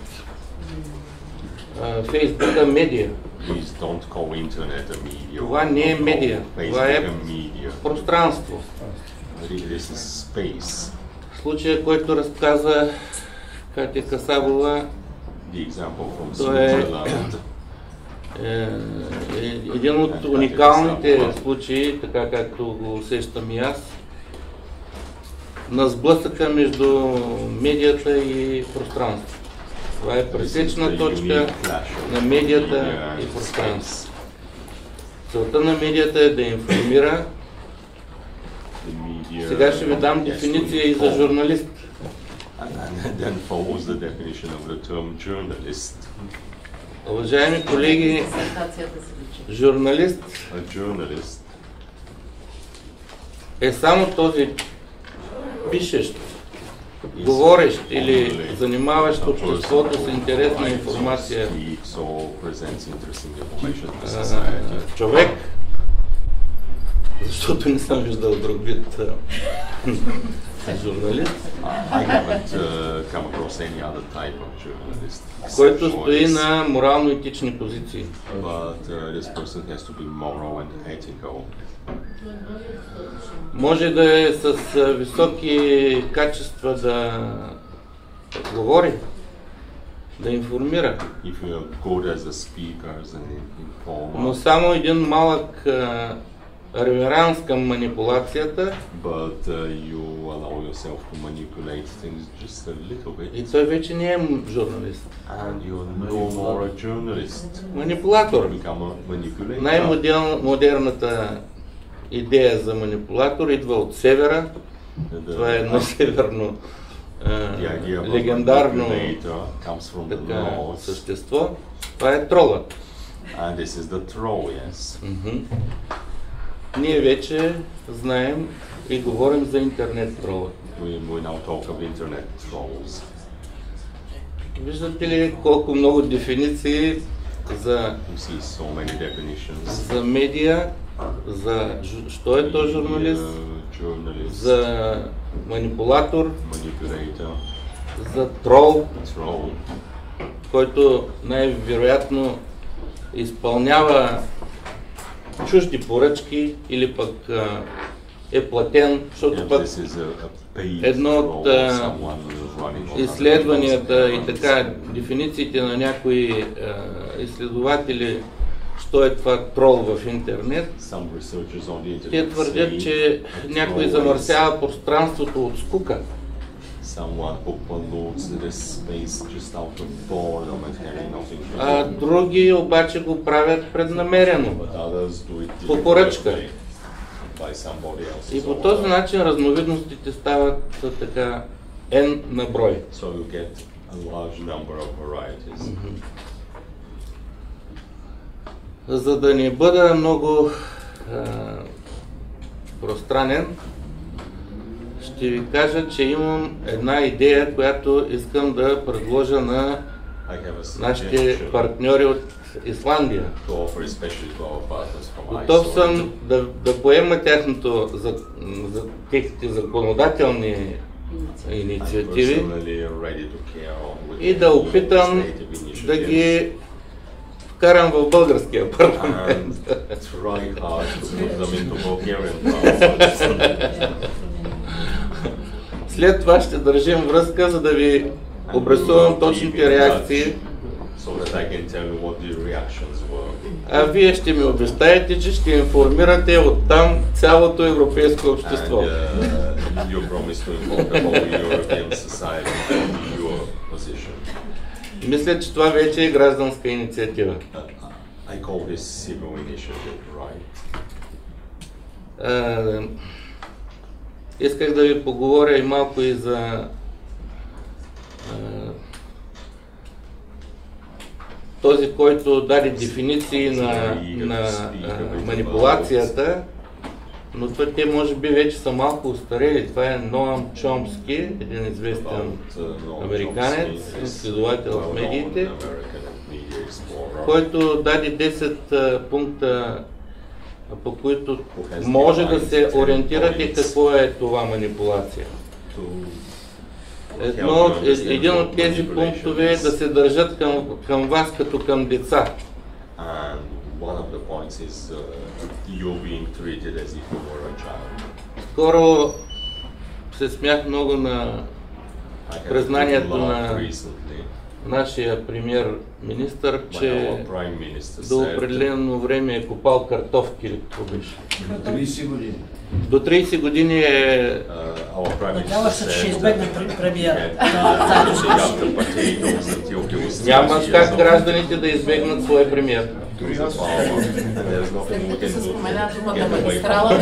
Фейсбука медия. Това не е медия, това е пространство. Случая, който разказа Катя Касабова, той е един от уникалните случаи, така както го усещам и аз, на сблъсъка между медията и пространството. Това е пресечна точка на медията и пространството. Целта на медията е да информира. Сега ще ви дам дефиниция и за журналист. Уважаеми колеги, журналист е само този пишещ, говорещ или занимаващ обществото с интересна информация човек, защото не съм виждал друг вид журналист, който стои на морално-етични позиции. Може да е с високи качества да говори, да информира. Но само един малък реверанс към манипулацията. But you allow yourself to manipulate things just a little bit. И той вече не е журналист. And you're no more a journalist. Манипулатор. You become a manipulator. Най-модерната идея за манипулатор идва от севера. Това е едно северно легендарно същество. Това е тролът. And this is the troll, yes. Ние вече знаем и говорим за интернет трола. We now talk of internet trolls. Виждате ли колко много дефиниции за медия, за що е то журналист, за манипулатор, за трол, който най-вероятно изпълнява чужди поръчки или пък е платен, защото пък едно от изследванията и така дефинициите на някои изследователи, що е това трол в интернет, те твърдят, че някой замърсява пространството от скука. А други обаче го правят преднамерено, по поръчка. И по този начин разновидностите стават така N на брой. За да не бъда много пространен, ще ви кажа, че имам една идея, която искам да предложа на нашите партньори от Исландия. Готов съм да поема техните законодателни инициативи и да опитам да ги вкарам в българския парламент. След това ще държим връзка, за да ви обрисувам точните реакции. А вие ще ми обещаете, че ще информирате оттам цялото европейско общество. Мисля, че това вече е гражданска инициатива. Исках да ви поговоря и малко и за този, който даде дефиниции на манипулацията, но те може би вече са малко устарели. Това е Ноам Чомски, един известен американец, изследовател в медиите, който даде 10 пункта, по които може да се ориентирате какво е това манипулация. Един от тези пунктове е да се държат към вас като към деца. Скоро се смях много на признанието на нашия премиер-министър, че до определено време е копал картофки или какво беше. До 30 години. До 30 години е... Надява се, че ще избегне премиера. Няма как гражданите да избегнат своя премиер. След като се спомена думата магистрала,